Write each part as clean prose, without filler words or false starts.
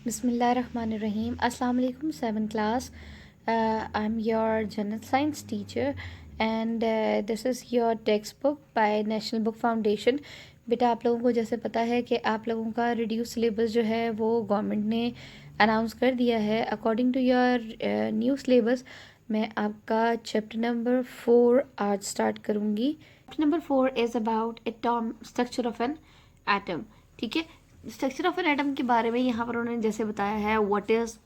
Bismillahirrahmanirrahim. Assalamu alaikum, 7th class. I'm your general science teacher, and this is your textbook by National Book Foundation. बेटा आप लोगों को जैसे पता है कि आप लोगों का रिड्यूस सिलेबस जो है वो गवर्नमेंट ने अनाउंस कर दिया है. According to your new syllabus मैं आपका चैप्टर नंबर 4 आज स्टार्ट करूँगी. Chapter number 4 is about atom structure of an atom. ठीक है, स्ट्रक्चर ऑफ एन एटम के बारे में यहाँ पर उन्होंने जैसे बताया है what is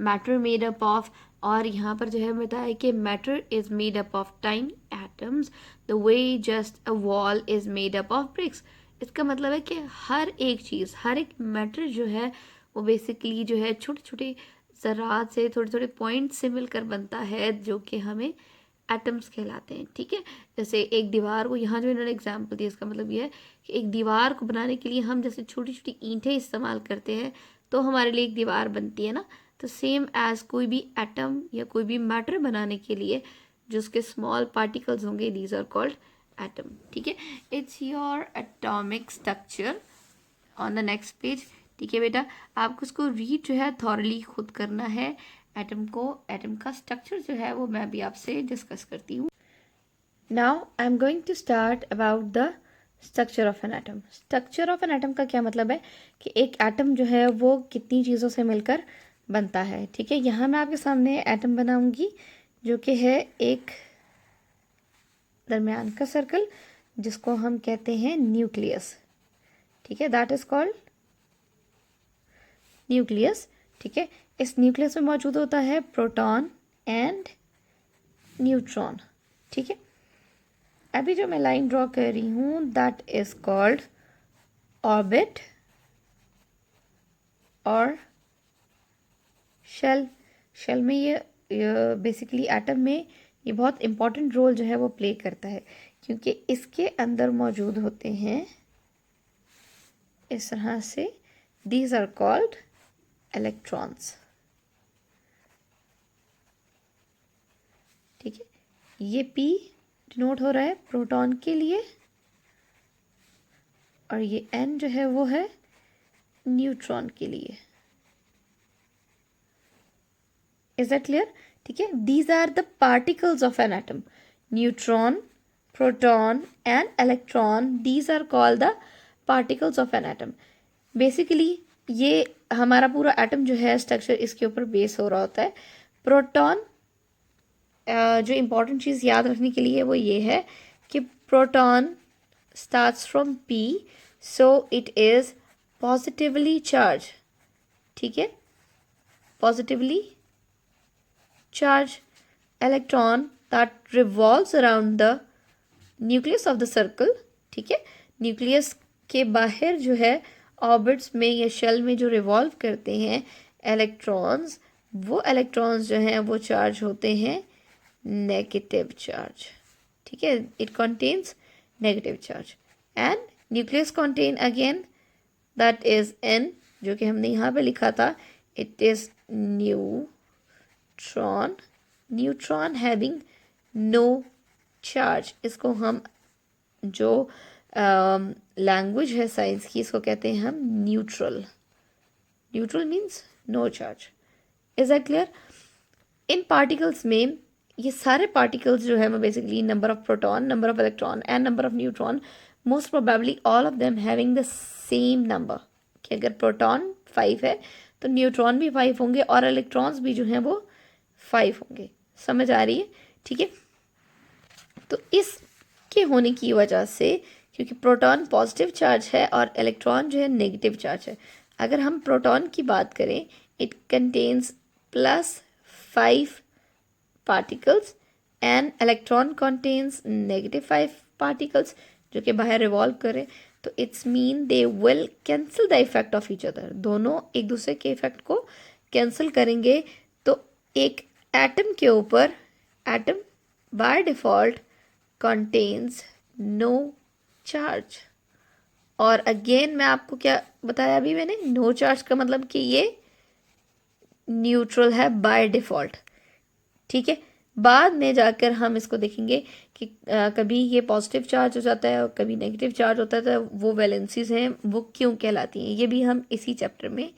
matter made up of, और यहाँ पर जो है बताया कि matter is made up of time atoms the way just a wall is made up of BRICS. इसका मतलब है कि हर एक चीज़, हर एक मैटर जो है वो बेसिकली जो है छोटे छोटे ज़रात से, थोड़े थोड़े पॉइंट से मिलकर बनता है, जो कि हमें एटम्स कहलाते हैं. ठीक है, जैसे एक दीवार को, यहाँ जो इन्होंने एग्जांपल दिया इसका मतलब ये है कि एक दीवार को बनाने के लिए हम जैसे छोटी छोटी ईंटें इस्तेमाल करते हैं तो हमारे लिए एक दीवार बनती है ना. तो सेम एज कोई भी एटम या कोई भी मैटर बनाने के लिए जो उसके स्मॉल पार्टिकल्स होंगे, दीज आर कॉल्ड एटम. ठीक है, it's your atomic structure on the next page. ठीक है बेटा, आपको उसको रीड जो है थॉरली खुद करना है. एटम का स्ट्रक्चर जो है वो मैं भी आपसे डिस्कस करती हूँ. Now I am going to start about the structure of an atom. Structure of an atom का क्या मतलब है कि एक एटम जो है वो कितनी चीज़ों से मिलकर बनता है. ठीक है, यहाँ मैं आपके सामने एटम बनाऊंगी जो कि है एक दरमियान का सर्कल जिसको हम कहते हैं न्यूक्लियस. ठीक है, दैट इज कॉल्ड न्यूक्लियस. ठीक है, इस न्यूक्लियस में मौजूद होता है प्रोटॉन एंड न्यूट्रॉन. ठीक है, अभी जो मैं लाइन ड्रॉ कर रही हूँ दैट इज कॉल्ड ऑर्बिट और शेल. शेल में ये बेसिकली एटम में ये बहुत इंपॉर्टेंट रोल जो है वो प्ले करता है, क्योंकि इसके अंदर मौजूद होते हैं इस तरह से, दीज आर कॉल्ड इलेक्ट्रॉन्स. ठीक है, ये P डिनोट हो रहा है प्रोटॉन के लिए और ये N जो है वो है न्यूट्रॉन के लिए. Is that clear? ठीक है, these are the particles of an atom. Neutron, proton and electron, these are called the particles of an atom. Basically ये हमारा पूरा एटम जो है स्ट्रक्चर इसके ऊपर बेस हो रहा होता है. प्रोटॉन, जो इम्पोर्टेंट चीज़ याद रखने के लिए वो ये है कि proton starts from P, so it is positively charge. ठीक है, positively charge. Electron that revolves around the nucleus of the circle. ठीक है, न्यूक्लियस के बाहर जो है ऑर्बिट्स में या शेल में जो रिवॉल्व करते हैं इलेक्ट्रॉन्स, वो इलेक्ट्रॉन्स जो हैं वो चार्ज होते हैं नेगेटिव चार्ज. ठीक है, it contains negative charge. And nucleus contain again that is N, जो कि हमने यहाँ पे लिखा था, it is neutron. Neutron having no charge. इसको हम जो लैंग्वेज है साइंस की, इसको कहते हैं हम neutral. Neutral means no charge. Is that clear? इन पार्टिकल्स में ये सारे पार्टिकल्स जो है वो basically number of proton, number of electron and number of neutron, most probably all of them having the same number. कि अगर प्रोटॉन 5 है तो न्यूट्रॉन भी 5 होंगे और इलेक्ट्रॉन्स भी जो हैं वो 5 होंगे. समझ आ रही है? ठीक है, तो इसके होने की वजह से, क्योंकि प्रोटॉन पॉजिटिव चार्ज है और इलेक्ट्रॉन जो है नेगेटिव चार्ज है. अगर हम प्रोटॉन की बात करें, it contains +5 particles and electron contains -5 particles जो कि बाहर रिवॉल्व करें. तो it's mean they will cancel the effect of each other. दोनों एक दूसरे के इफेक्ट को कैंसिल करेंगे. तो एक एटम के ऊपर, atom by default contains no charge. और अगेन मैं आपको क्या बताया अभी मैंने, नो चार्ज का मतलब कि ये न्यूट्रल है बाय डिफॉल्ट. ठीक है, बाद में जाकर हम इसको देखेंगे कि कभी ये पॉजिटिव चार्ज हो जाता है और कभी नेगेटिव चार्ज होता है. तो वो वैलेंसीज हैं वो क्यों कहलाती हैं, ये भी हम इसी चैप्टर में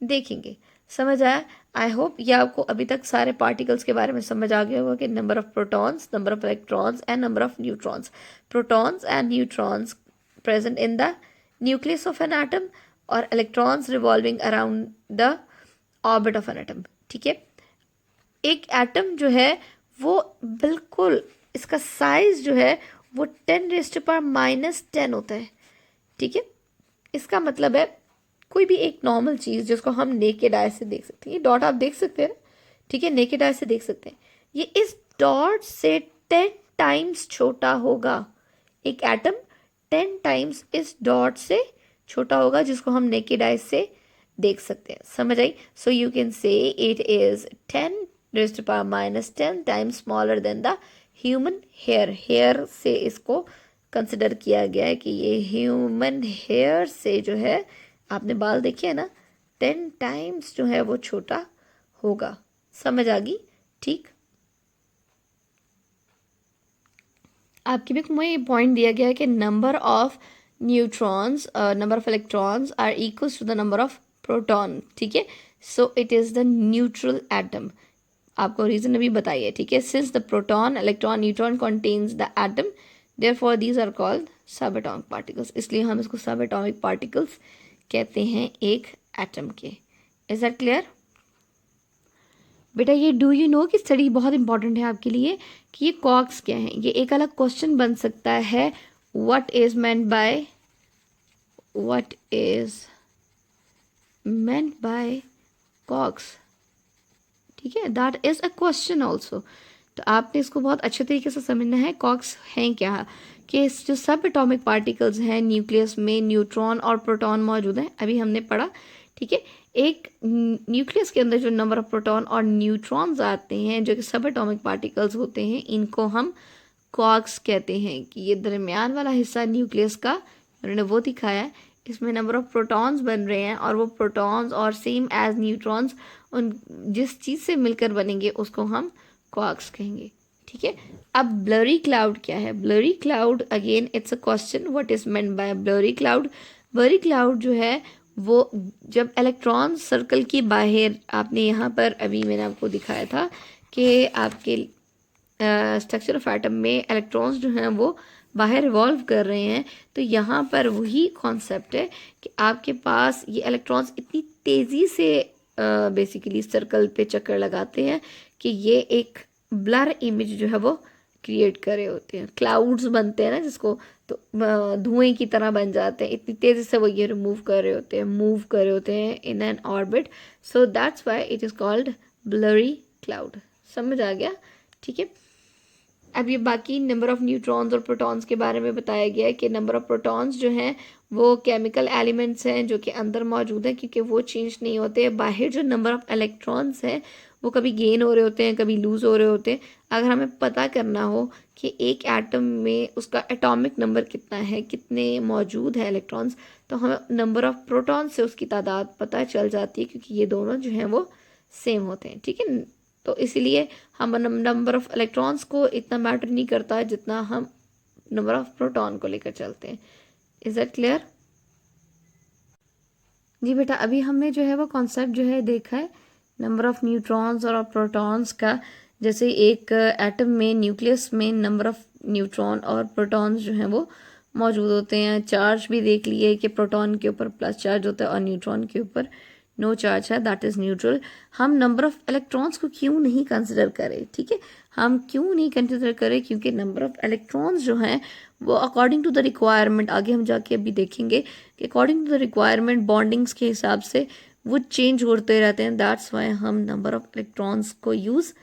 देखेंगे। समझ आया? आई होप ये आपको अभी तक सारे पार्टिकल्स के बारे में समझ आ गया होगा कि number of protons, number of electrons and number of neutrons. Protons and neutrons present in the nucleus of an atom और electrons revolving around the orbit of an atom. ठीक है, एक एटम जो है वो बिल्कुल इसका साइज जो है वो 10⁻⁻10 होता है। ठीक है, इसका मतलब है कोई भी एक नॉर्मल चीज़ जिसको हम नेकेड आई से देख सकते हैं, ये डॉट आप देख सकते हैं, ठीक है, नेकेड आई से देख सकते हैं, ये इस डॉट से 10 टाइम्स छोटा होगा। एक एटम 10 टाइम्स इस डॉट से छोटा होगा जिसको हम नेकेड आई से देख सकते हैं। समझ आई? So you can say it is 10⁻⁻10 times smaller than the human hair. Hair से इसको कंसिडर किया गया है कि ये ह्यूमन हेयर से जो है, आपने बाल देखे है ना, 10 टाइम्स जो है वो छोटा होगा। समझ आ गई? ठीक, आपकी बुक में ये पॉइंट दिया गया है कि number of neutrons, number of electrons are equals to the number of proton. ठीक है, so it is the neutral atom. आपको रीजन अभी बताइए। ठीक है, since the proton, electron, neutron contains the atom, therefore these are called subatomic particles. इसलिए हम इसको सब एटॉमिक पार्टिकल्स कहते हैं एक एटम के। Is that clear? बेटा ये डू यू नो की स्टडी बहुत इंपॉर्टेंट है आपके लिए कि ये कॉक्स क्या है। ये एक अलग क्वेश्चन बन सकता है, what is meant by cox. ठीक है, that is a question also. तो आपने इसको बहुत अच्छे तरीके से समझना है। कॉक्स हैं क्या, कि जो सब एटॉमिक पार्टिकल्स हैं न्यूक्लियस में न्यूट्रॉन और प्रोटॉन मौजूद हैं, अभी हमने पढ़ा। ठीक है, एक न्यूक्लियस के अंदर जो नंबर ऑफ प्रोटॉन और न्यूट्रॉन्स आते हैं जो कि सब एटॉमिक पार्टिकल्स होते हैं, इनको हम कॉक्स कहते हैं। कि ये दरमियान वाला हिस्सा न्यूक्लियस का उन्होंने वो दिखाया है, इसमें नंबर ऑफ प्रोटॉन्स बन रहे हैं और वो प्रोटॉन्स और सेम एज न्यूट्रॉन्स उन जिस चीज़ से मिलकर बनेंगे उसको हम क्वार्क्स कहेंगे। ठीक है, अब ब्लरी क्लाउड क्या है? Blurry cloud again it's a question, what is meant bye blurry cloud. Blurry cloud जो है वो जब इलेक्ट्रॉन सर्कल की बाहर, आपने यहाँ पर अभी मैंने आपको दिखाया था कि आपके स्ट्रक्चर ऑफ एटम में इलेक्ट्रॉन्स जो हैं वो बाहर रिवॉल्व कर रहे हैं, तो यहाँ पर वही कॉन्सेप्ट है कि आपके पास ये इलेक्ट्रॉन्स इतनी तेज़ी से बेसिकली सर्कल पे चक्कर लगाते हैं कि ये एक ब्लर इमेज जो है वो क्रिएट कर रहे होते हैं। क्लाउड्स बनते हैं ना जिसको, तो धुएं की तरह बन जाते हैं, इतनी तेज़ी से वो ये मूव कर रहे होते हैं in an orbit. So that's why it is called blurry cloud. समझ आ गया? ठीक है, अब ये बाकी नंबर ऑफ न्यूट्रॉन्स और प्रोटॉन्स के बारे में बताया गया है कि नंबर ऑफ प्रोटॉन्स जो हैं वो केमिकल एलिमेंट्स हैं जो कि अंदर मौजूद हैं, क्योंकि वो चेंज नहीं होते। बाहर जो नंबर ऑफ इलेक्ट्रॉन्स हैं वो कभी गेन हो रहे होते हैं, कभी लूज़ हो रहे होते हैं। अगर हमें पता करना हो कि एक एटम में उसका एटॉमिक नंबर कितना है, कितने मौजूद है इलेक्ट्रॉन्स, तो हमें नंबर ऑफ प्रोटॉन्स से उसकी तादाद पता चल जाती है, क्योंकि ये दोनों जो हैं वो सेम होते हैं। ठीक है, तो इसीलिए हम नंबर ऑफ इलेक्ट्रॉन्स को इतना मैटर नहीं करता जितना हम नंबर ऑफ प्रोटॉन को लेकर चलते हैं। Is that clear? जी बेटा, अभी हमने जो है वो कॉन्सेप्ट जो है देखा है नंबर ऑफ न्यूट्रॉन्स और प्रोटॉन्स का। जैसे एक एटम में, न्यूक्लियस में नंबर ऑफ न्यूट्रॉन और प्रोटॉन्स जो हैं वो मौजूद होते हैं। चार्ज भी देख लिए कि प्रोटॉन के ऊपर प्लस चार्ज होता है और न्यूट्रॉन के ऊपर नो चार्ज है, दैट इज़ न्यूट्रल। हम नंबर ऑफ इलेक्ट्रॉन्स को क्यों नहीं कंसिडर करें? ठीक है, हम क्यों नहीं कंसिडर करें? क्योंकि नंबर ऑफ इलेक्ट्रॉन्स जो हैं वो अकॉर्डिंग टू द रिक्वायरमेंट, आगे हम जाके अभी देखेंगे कि according to the requirement bondings के हिसाब से वो चेंज होते रहते हैं। दैट्स वाई हम नंबर ऑफ इलेक्ट्रॉन्स को यूज़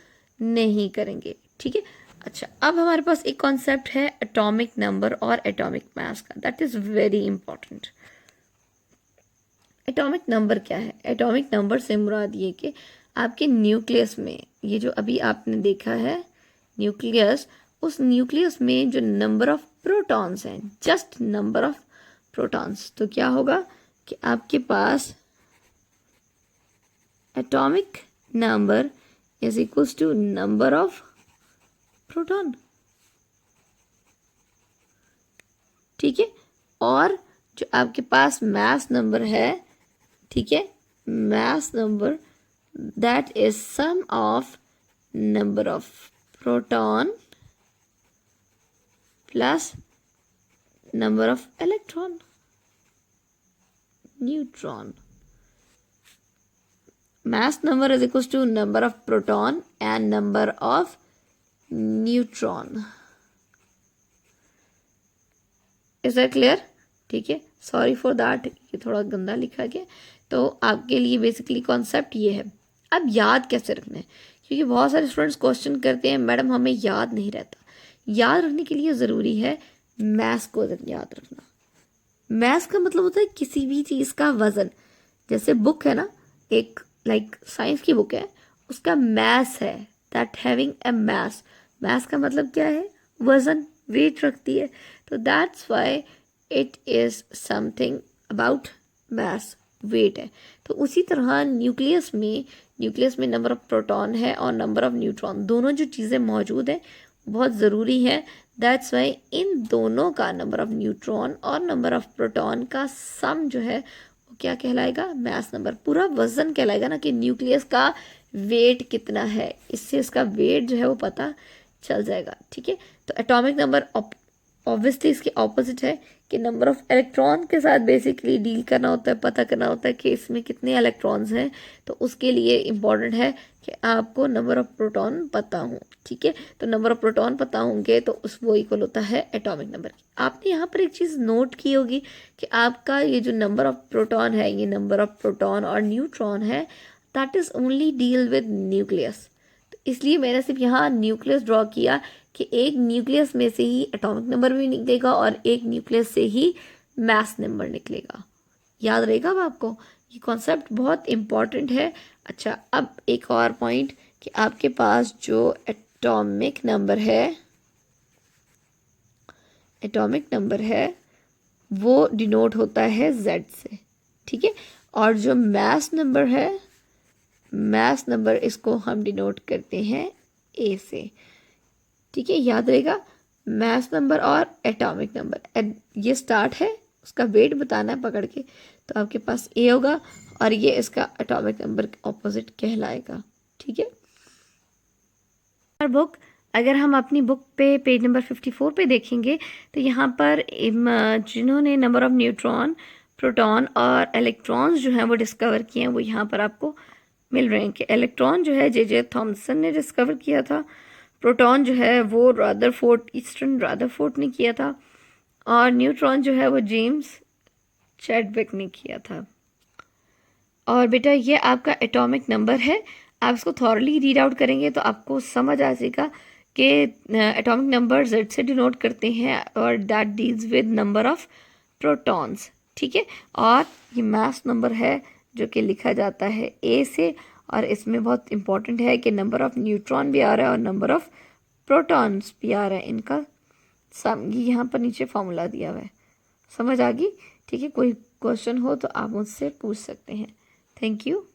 नहीं करेंगे। ठीक है, अच्छा, अब हमारे पास एक कॉन्सेप्ट है एटॉमिक नंबर और एटॉमिक मास का, that is very important. Atomic number क्या है? एटॉमिक नंबर से मुराद ये कि आपके न्यूक्लियस में, ये जो अभी आपने देखा है न्यूक्लियस, उस न्यूक्लियस में जो नंबर ऑफ प्रोटॉन्स हैं, जस्ट नंबर ऑफ प्रोटॉन्स, तो क्या होगा कि आपके पास atomic number is equals to number of proton. ठीक है, और जो आपके पास मास नंबर है, ठीक है, mass number, that is sum of number of proton plus number of electron, neutron. Mass number is equals to number of proton and number of neutron. Is that clear? ठीक है, sorry for that, ये थोड़ा गंदा लिखा गया। तो आपके लिए बेसिकली कॉन्सेप्ट ये है। अब याद कैसे रखना है, क्योंकि बहुत सारे स्टूडेंट्स क्वेश्चन करते हैं मैडम हमें याद नहीं रहता। याद रखने के लिए ज़रूरी है मैथ्स को याद रखना। मैथ्स का मतलब होता है किसी भी चीज़ का वज़न। जैसे बुक है ना, एक लाइक साइंस की बुक है, उसका मैथ्स है, that having a mass. Mass का मतलब क्या है, वज़न, वेट रखती है। तो that's why it is something about mass, weight है। तो उसी तरह न्यूक्लियस में नंबर ऑफ प्रोटॉन है और नंबर ऑफ न्यूट्रॉन, दोनों जो चीज़ें मौजूद हैं बहुत ज़रूरी है। दैट्स वाई इन दोनों का नंबर ऑफ न्यूट्रॉन और नंबर ऑफ प्रोटॉन का सम जो है वो क्या कहलाएगा, मैस नंबर। पूरा वजन कहलाएगा ना, कि न्यूक्लियस का वेट कितना है, इससे इसका वेट जो है वो पता चल जाएगा। ठीक है, तो एटॉमिक नंबर ऑब्वियसली इसके ऑपोजिट है कि नंबर ऑफ इलेक्ट्रॉन के साथ बेसिकली डील करना होता है, पता करना होता है कि इसमें कितने इलेक्ट्रॉन्स हैं। तो उसके लिए इम्पॉर्टेंट है कि आपको नंबर ऑफ प्रोटॉन पता हो। ठीक है, तो नंबर ऑफ प्रोटॉन पता होंगे तो उस वो इक्वल होता है एटॉमिक नंबर। आपने यहाँ पर एक चीज़ नोट की होगी कि आपका ये जो नंबर ऑफ प्रोटॉन है, ये नंबर ऑफ प्रोटॉन और न्यूट्रॉन है, that is only deal with nucleus. तो इसलिए मैंने सिर्फ यहाँ न्यूक्लियस ड्रॉ किया कि एक न्यूक्लियस में से ही एटॉमिक नंबर भी निकलेगा और एक न्यूक्लियस से ही मास नंबर निकलेगा। याद रहेगा अब आपको, ये कॉन्सेप्ट बहुत इम्पॉर्टेंट है। अच्छा, अब एक और पॉइंट कि आपके पास जो एटॉमिक नंबर है वो डिनोट होता है Z से। ठीक है, और जो मास नंबर इसको हम डिनोट करते हैं A से। ठीक है, याद रहेगा, मास नंबर और एटॉमिक नंबर, ये स्टार्ट है, उसका वेट बताना है पकड़ के, तो आपके पास A होगा और ये इसका एटॉमिक नंबर ऑपोजिट कहलाएगा। ठीक है, बुक, अगर हम अपनी बुक पे पेज नंबर 54 पे देखेंगे तो यहाँ पर जिन्होंने नंबर ऑफ न्यूट्रॉन, प्रोटॉन और इलेक्ट्रॉन्स जो हैं वो डिस्कवर किए हैं, वो यहाँ पर आपको मिल रहे हैं। कि इलेक्ट्रॉन जो है J.J. थॉमसन ने डिस्कवर किया था, प्रोटॉन जो है वो ईस्टर्न रदरफोर्ड ने किया था, और न्यूट्रॉन जो है वो जेम्स चैडविक ने किया था। और बेटा ये आपका एटॉमिक नंबर है, आप इसको थॉरली रीड आउट करेंगे तो आपको समझ आ जाएगा कि एटॉमिक नंबर Z से डिनोट करते हैं और that deals with number of protons. ठीक है, और ये मास नंबर है जो कि लिखा जाता है A से, और इसमें बहुत इंपॉर्टेंट है कि नंबर ऑफ न्यूट्रॉन भी आ रहा है और नंबर ऑफ प्रोटॉन्स भी आ रहा है। इनका सम यहाँ पर नीचे फॉर्मूला दिया हुआ है, समझ आ गई। ठीक है, कोई क्वेश्चन हो तो आप मुझसे पूछ सकते हैं। Thank you.